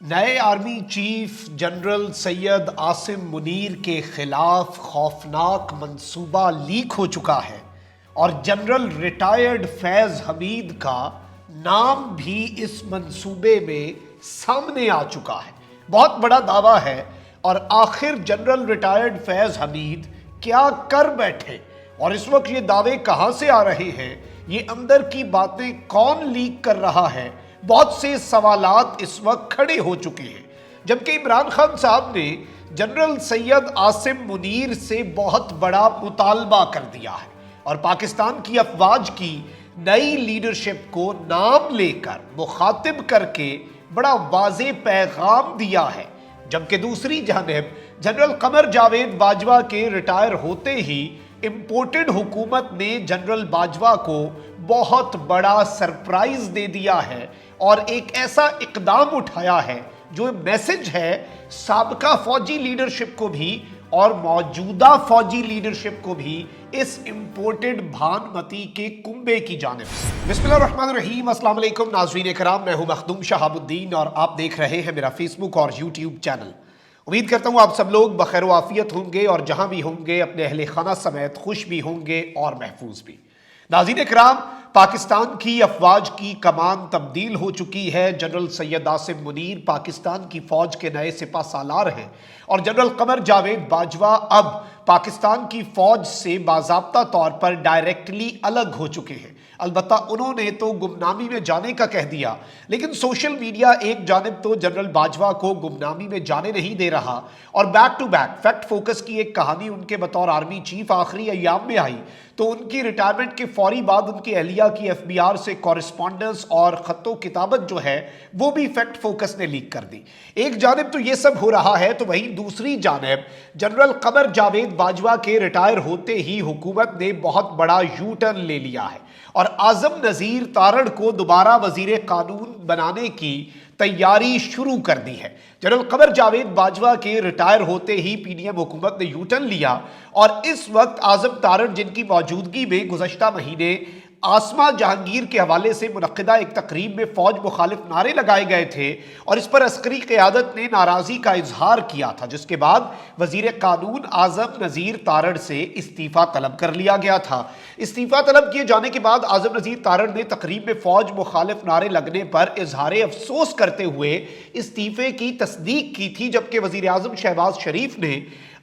نئے army chief general Syed Asim Munir کے خلاف خوفناک منصوبہ لیک ہو چکا ہے اور جنرل ریٹائرڈ فیض حمید کا نام بھی اس منصوبے میں سامنے آ چکا ہے۔ بہت بڑا دعویٰ ہے اور آخر جنرل ریٹائرڈ فیض حمید کیا کر بیٹھے اور اس وقت یہ دعوے کہاں سے آ رہے ہیں، یہ اندر کی باتیں کون لیک کر رہا ہے، بہت سے سوالات اس وقت کھڑے ہو چکے ہیں۔ جبکہ عمران خان صاحب نے جنرل سید عاصم منیر سے بہت بڑا مطالبہ کر دیا ہے اور پاکستان کی افواج کی نئی لیڈرشپ کو نام لے کر مخاطب کر کے بڑا واضح پیغام دیا ہے۔ جبکہ دوسری جانب جنرل قمر جاوید باجوہ کے ریٹائر ہوتے ہی امپورٹڈ حکومت نے جنرل باجوہ کو بہت بڑا سرپرائز دے دیا ہے اور ایک ایسا اقدام اٹھایا ہے جو میسج ہے سابقہ فوجی لیڈرشپ کو بھی اور موجودہ فوجی لیڈرشپ کو بھی اس امپورٹڈ بھانمتی کے کنبے کی جانب سے۔ بسم اللہ الرحمن الرحیم، السلام علیکم ناظرین کرام، میں ہوں مخدوم شہاب الدین اور آپ دیکھ رہے ہیں میرا فیس بک اور یوٹیوب چینل۔ امید کرتا ہوں آپ سب لوگ بخیر و عافیت ہوں گے اور جہاں بھی ہوں گے اپنے اہل خانہ سمیت خوش بھی ہوں گے اور محفوظ بھی۔ ناظرین کرام، پاکستان کی افواج کی کمان تبدیل ہو چکی ہے۔ جنرل سید عاصم منیر پاکستان کی فوج کے نئے سپہ سالار ہیں اور جنرل قمر جاوید باجوہ اب پاکستان کی فوج سے باضابطہ طور پر ڈائریکٹلی الگ ہو چکے ہیں۔ البتہ انہوں نے تو گمنامی میں جانے کا کہہ دیا، لیکن سوشل میڈیا ایک جانب تو جنرل باجوہ کو گمنامی میں جانے نہیں دے رہا اور back to back fact focus کی ایک کہانی ان کے بطور آرمی چیف آخری ایام میں آئی تو ان کی ریٹائرمنٹ کے فوری بعد ان کی اہلیہ کی ایف بی آر سے کورسپونڈنس اور خط و کتابت جو ہے وہ بھی فیکٹ فوکس نے لیک کر دی۔ ایک جانب تو یہ سب ہو رہا ہے تو وہیں دوسری جانب جنرل قمر جاوید باجوہ کے ریٹائر ہوتے ہی حکومت نے بہت بڑا یو ٹرن لے لیا ہے اور اعظم نذیر تارڑ کو دوبارہ وزیر قانون بنانے کی تیاری شروع کر دی ہے۔ جنرل قمر جاوید باجوہ کے ریٹائر ہوتے ہی پی ڈی ایم حکومت نے یو ٹرن لیا اور اس وقت اعظم تارڑ جن کی موجودگی میں گزشتہ مہینے آسما جہانگیر کے حوالے سے منعقدہ ایک تقریب میں فوج مخالف نعرے لگائے گئے تھے اور اس پر عسکری قیادت نے ناراضی کا اظہار کیا تھا، جس کے بعد وزیر قانون اعظم نذیر تارڑ سے استعفیٰ طلب کر لیا گیا تھا۔ استعفیٰ طلب کیے جانے کے بعد اعظم نذیر تارڑ نے تقریب میں فوج مخالف نعرے لگنے پر اظہار افسوس کرتے ہوئے استعفے کی تصدیق کی تھی، جبکہ وزیر اعظم شہباز شریف نے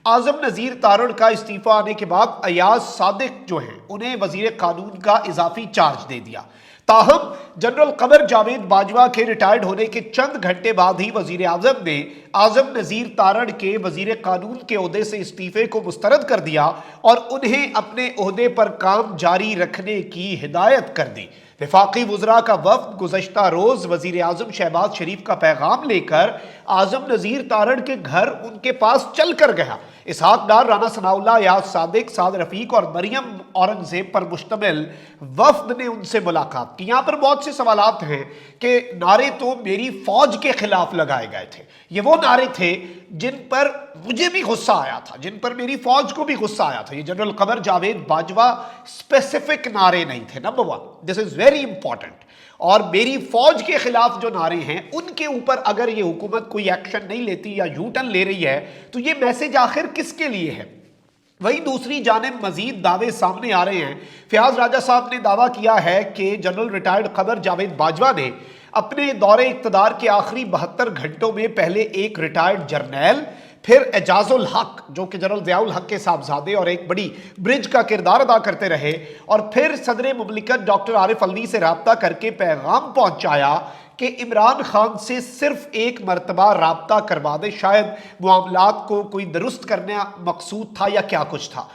اعظم نذیر تارڑ کا استعفیٰ آنے کے بعد ایاز صادق جو ہیں انہیں وزیر قانون کا اضافی چارج دے دیا۔ تاہم جنرل قمر جاوید باجوہ کے ریٹائرڈ ہونے کے چند گھنٹے بعد ہی وزیر اعظم نے اعظم نذیر تارڑ کے وزیر قانون کے عہدے سے استعفے کو مسترد کر دیا اور انہیں اپنے عہدے پر کام جاری رکھنے کی ہدایت کر دی۔ وفاقی وزراء کا وفد گزشتہ روز وزیر اعظم شہباز شریف کا پیغام لے کر اعظم نذیر تارڑ کے گھر ان کے پاس چل کر گیا۔ اسحاق ڈار، رانا ثناء اللہ، ایاز صادق، سعد رفیق اور مریم اورنگزیب پر مشتمل وفد نے ان سے ملاقات کی۔ یہاں پر بہت سے سوالات ہیں کہ نعرے تو میری فوج کے خلاف لگائے گئے تھے، یہ وہ نعرے تھے جن پر مجھے بھی غصہ آیا تھا، جن پر میری فوج کو بھی غصہ آیا تھا۔ یہ جنرل قمر جاوید باجوہ اسپیسیفک نعرے نہیں تھے، number one, this is very important. اور میری فوج کے خلاف جو نعرے ہیں ان کے اوپر اگر یہ حکومت کوئی ایکشن نہیں لیتی یا یو ٹرن لے رہی ہے تو یہ میسج آخر کس کے لیے ہے؟ وہی دوسری جانب مزید دعوے سامنے آ رہے ہیں۔ فیاض راجہ صاحب نے دعویٰ کیا ہے کہ جنرل ریٹائرڈ قمر جاوید باجوہ نے اپنے دور اقتدار کے آخری 72 گھنٹوں میں پہلے ایک ریٹائرڈ جرنیل، پھر اعجاز الحق جو کہ جنرل ضیاء الحق کے صاحبزادے اور ایک بڑی برج کا کردار ادا کرتے رہے، اور پھر صدر مملکت ڈاکٹر عارف علوی سے رابطہ کر کے پیغام پہنچایا کہ عمران خان سے صرف ایک مرتبہ رابطہ کروا دے، شاید معاملات کو کوئی درست کرنا مقصود تھا یا کیا کچھ تھا۔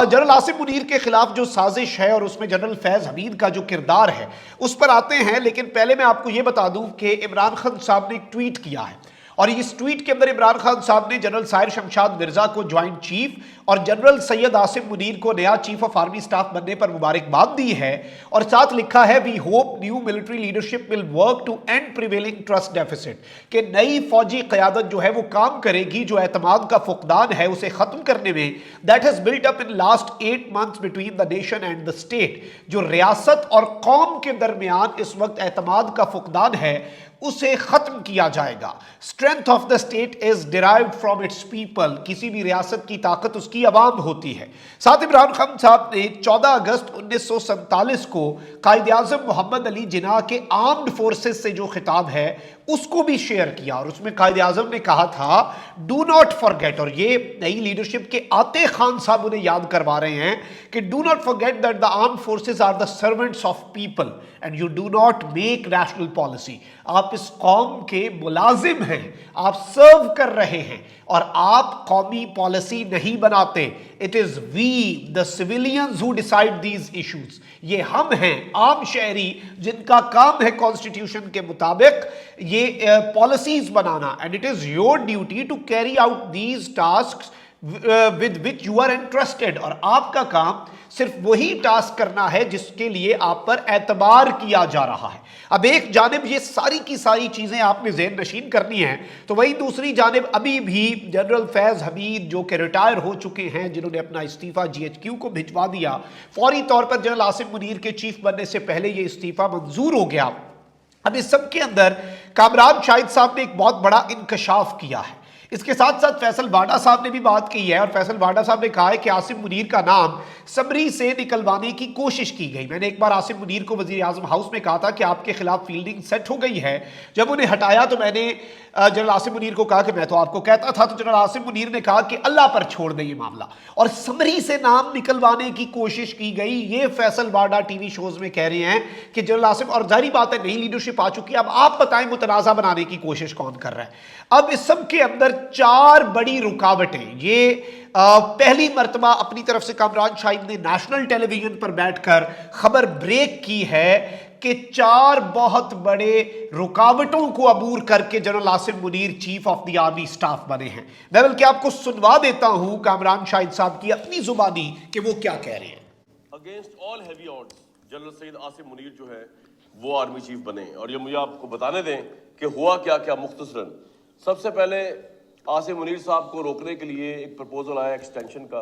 جنرل عاصم منیر کے خلاف جو سازش ہے اور اس میں جنرل فیض حمید کا جو کردار ہے اس پر آتے ہیں، لیکن پہلے میں آپ کو یہ بتا دوں کہ عمران خان صاحب نے ایک ٹویٹ کیا ہے اور اس ٹویٹ کے اندر عمران خان صاحب نے جنرل سائر شمشاد مرزا کو جوائنٹ چیف اور جنرل سید عاصم منیر کو نیا چیف آف آرمی سٹاف بننے پر مبارکباد دی ہے اور ساتھ لکھا ہے we hope new military leadership will work to end prevailing trust deficit, کہ نئی فوجی قیادت جو ہے وہ کام کرے گی جو اعتماد کا فقدان ہے اسے ختم کرنے میں، that has built up in last 8 months between the nation and the state, جو ریاست اور قوم کے درمیان اس وقت اعتماد کا فقدان ہے اسے ختم کیا جائے گا. Strength of the state is derived from its people. کسی بھی ریاست کی طاقت اس کی عوام ہوتی ہے. ساتھ عمران خان صاحب نے 14 اگست 1947 کو قائد اعظم محمد علی جناح کے آرمڈ فورسز سے جو خطاب ہے اس کو بھی شیئر کیا, اور اس میں قائد اعظم نے کہا تھا ڈو ناٹ فارگیٹ, اور یہ نئی لیڈرشپ کے آتے خان صاحب انہیں یاد کروا رہے ہیں کہ do not forget that the armed forces are the servants of people and you do not make national policy. آپ اس قوم کے ملازم ہیں, آپ سرو کر رہے ہیں اور آپ قومی پالیسی نہیں بناتے. It is we the civilians who decide these issues. یہ ہم ہیں عام شہری جن کا کام ہے کانسٹیٹیوشن کے مطابق یہ پالیسیز بنانا, and it is your duty to carry out these tasks with which you are interested. اور آپ کا کام صرف وہی ٹاسک کرنا ہے جس کے لیے آپ پر اعتبار کیا جا رہا ہے. اب ایک جانب یہ ساری کی ساری چیزیں آپ نے ذہن نشین کرنی ہیں, تو وہی دوسری جانب ابھی بھی جنرل فیض حمید جو کہ ریٹائر ہو چکے ہیں, جنہوں نے اپنا استعفیٰ جی ایچ کیو کو بھجوا دیا, فوری طور پر جنرل عاصم منیر کے چیف بننے سے پہلے یہ استعفیٰ منظور ہو گیا. اب اس سب کے اندر کامران شاہد صاحب نے ایک بہت بڑا انکشاف کیا ہے. اس کے ساتھ ساتھ فیصل واڈا صاحب نے بھی بات کی ہے, اور فیصل واڈا صاحب نے کہا ہے کہ عاصم منیر کا نام سمری سے نکلوانے کی کوشش کی گئی. میں نے ایک بار عاصم منیر کو وزیر اعظم ہاؤس میں کہا تھا کہ آپ کے خلاف فیلڈنگ سیٹ ہو گئی ہے. جب انہیں ہٹایا تو میں نے جنرل عاصم منیر کو کہا کہ میں تو آپ کو کہتا تھا, تو جنرل عاصم منیر نے کہا کہ اللہ پر چھوڑ دیں یہ معاملہ, اور سمری سے نام نکلوانے کی کوشش کی گئی. یہ فیصل واڈا ٹی وی شوز میں کہہ رہے ہیں کہ جنرل عاصم, اور ظاہری بات ہے نئی لیڈرشپ آ چکی ہے, اب آپ بتائیں متنازع بنانے کی کوشش کون کر رہا ہے. اب اس سب کے اندر 4 بڑی رکاوٹیں. یہ پہلی مرتبہ اپنی طرف سے کامران شاہد نے نیشنل ٹیلی ویژن پر بیٹھ کر خبر بریک کی ہے کہ 4 بہت بڑے رکاوٹوں کو عبور کر کے general Asim Munir chief of the army staff بنے ہیں. میں بلکہ آپ کو سنوا دیتا ہوں کامران شاہد صاحب کی اپنی زبانی کہ وہ کیا کہہ رہے ہیں. Against all heavy odds general Syed Asim Munir جو ہے وہ آرمی چیف بنے, اور یہ مجھے آپ کو بتانے دیں کہ ہوا کیا کیا مختصراً. سب سے پہلے عاصم منیر صاحب کو روکنے کے لیے ایک پرپوزل آیا ایکسٹینشن کا,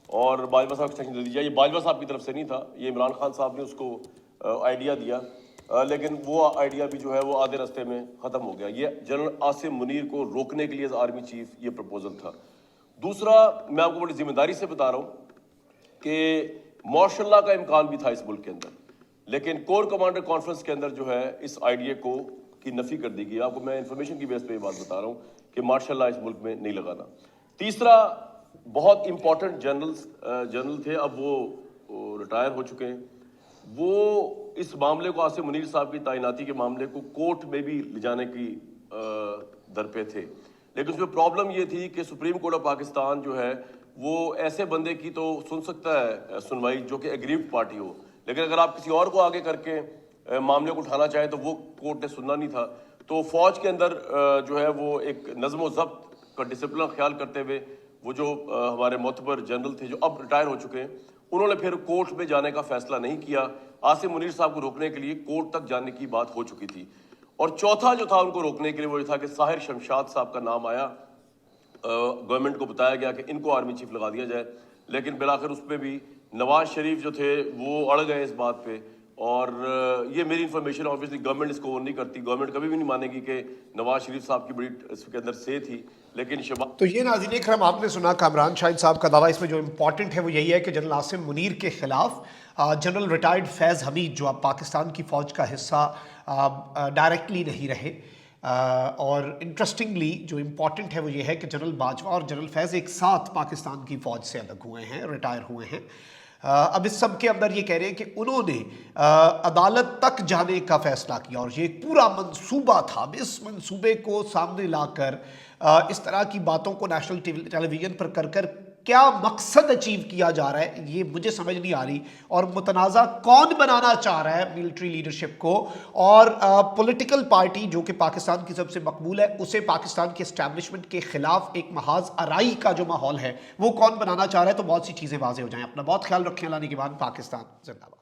اور باجوہ صاحب ایکسٹینشن دے دیجیے. یہ باجوہ صاحب کی طرف سے نہیں تھا, یہ عمران خان صاحب نے اس کو آئیڈیا دیا, لیکن وہ آئیڈیا بھی جو ہے وہ آدھے راستے میں ختم ہو گیا. یہ جنرل عاصم منیر کو روکنے کے لیے آرمی چیف یہ پرپوزل تھا. دوسرا, میں آپ کو بڑی ذمہ داری سے بتا رہا ہوں کہ مارشل لا کا امکان بھی تھا اس ملک کے اندر, لیکن کور کمانڈر کانفرنس کے اندر جو ہے اس آئیڈیا کی نفی کر دی گئی. آپ کو میں انفارمیشن کی بیس پہ یہ بات بتا رہا ہوں کہ مارشل لا اس ملک میں نہیں لگانا. تیسرا, بہت امپورٹنٹ جنرل تھے, اب وہ ریٹائر ہو چکے ہیں, وہ اس معاملے کو عاصم منیر صاحب کی تعیناتی کے معاملے کو کورٹ میں بھی لے جانے کی درپے تھے, لیکن اس میں پرابلم یہ تھی کہ سپریم کورٹ آف پاکستان جو ہے وہ ایسے بندے کی تو سن سکتا ہے سنوائی جو کہ ایگریوڈ پارٹی ہو, لیکن اگر آپ کسی اور کو آگے کر کے معاملے کو اٹھانا چاہیں تو وہ کورٹ نے سننا نہیں تھا. تو فوج کے اندر جو ہے وہ ایک نظم و ضبط کا ڈسپلن خیال کرتے ہوئے وہ جو ہمارے معتبر جنرل تھے جو اب ریٹائر ہو چکے ہیں, انہوں نے پھر کورٹ میں جانے کا فیصلہ نہیں کیا. عاصم منیر صاحب کو روکنے کے لیے کورٹ تک جانے کی بات ہو چکی تھی. اور چوتھا جو تھا ان کو روکنے کے لیے وہ یہ تھا کہ ساحر شمشاد صاحب کا نام آیا, گورنمنٹ کو بتایا گیا کہ ان کو آرمی چیف لگا دیا جائے, لیکن بالآخر اس پہ بھی نواز شریف جو تھے وہ اڑ گئے اس بات پہ. اور یہ میری انفارمیشن آبویسلی گورنمنٹ اس کو نہیں کرتی, گورنمنٹ کبھی بھی نہیں مانے گی کہ نواز شریف صاحب کی بڑی اس کے اندر سے تھی, لیکن تو یہ ناظرین اکرام آپ نے سنا کامران شاہد صاحب کا دعویٰ. اس میں جو امپورٹنٹ ہے وہ یہی ہے کہ جنرل عاصم منیر کے خلاف جنرل ریٹائرڈ فیض حمید جو اب پاکستان کی فوج کا حصہ ڈائریکٹلی نہیں رہے, اور انٹرسٹنگلی جو امپورٹنٹ ہے وہ یہ ہے کہ جنرل باجوہ اور جنرل فیض ایک ساتھ پاکستان کی فوج سے الگ ہوئے ہیں, ریٹائر ہوئے ہیں. اب اس سب کے اندر یہ کہہ رہے ہیں کہ انہوں نے عدالت تک جانے کا فیصلہ کیا, اور یہ ایک پورا منصوبہ تھا. اب اس منصوبے کو سامنے لا کر اس طرح کی باتوں کو نیشنل ٹیلی ویژن پر کر کیا مقصد اچیو کیا جا رہا ہے یہ مجھے سمجھ نہیں آ رہی, اور متنازع کون بنانا چاہ رہا ہے ملٹری لیڈرشپ کو, اور پولیٹیکل پارٹی جو کہ پاکستان کی سب سے مقبول ہے اسے پاکستان کے اسٹیبلشمنٹ کے خلاف ایک محاذ آرائی کا جو ماحول ہے وہ کون بنانا چاہ رہا ہے. تو بہت سی چیزیں واضح ہو جائیں. اپنا بہت خیال رکھیں. اللہ نگہبان. پاکستان زندہ باد.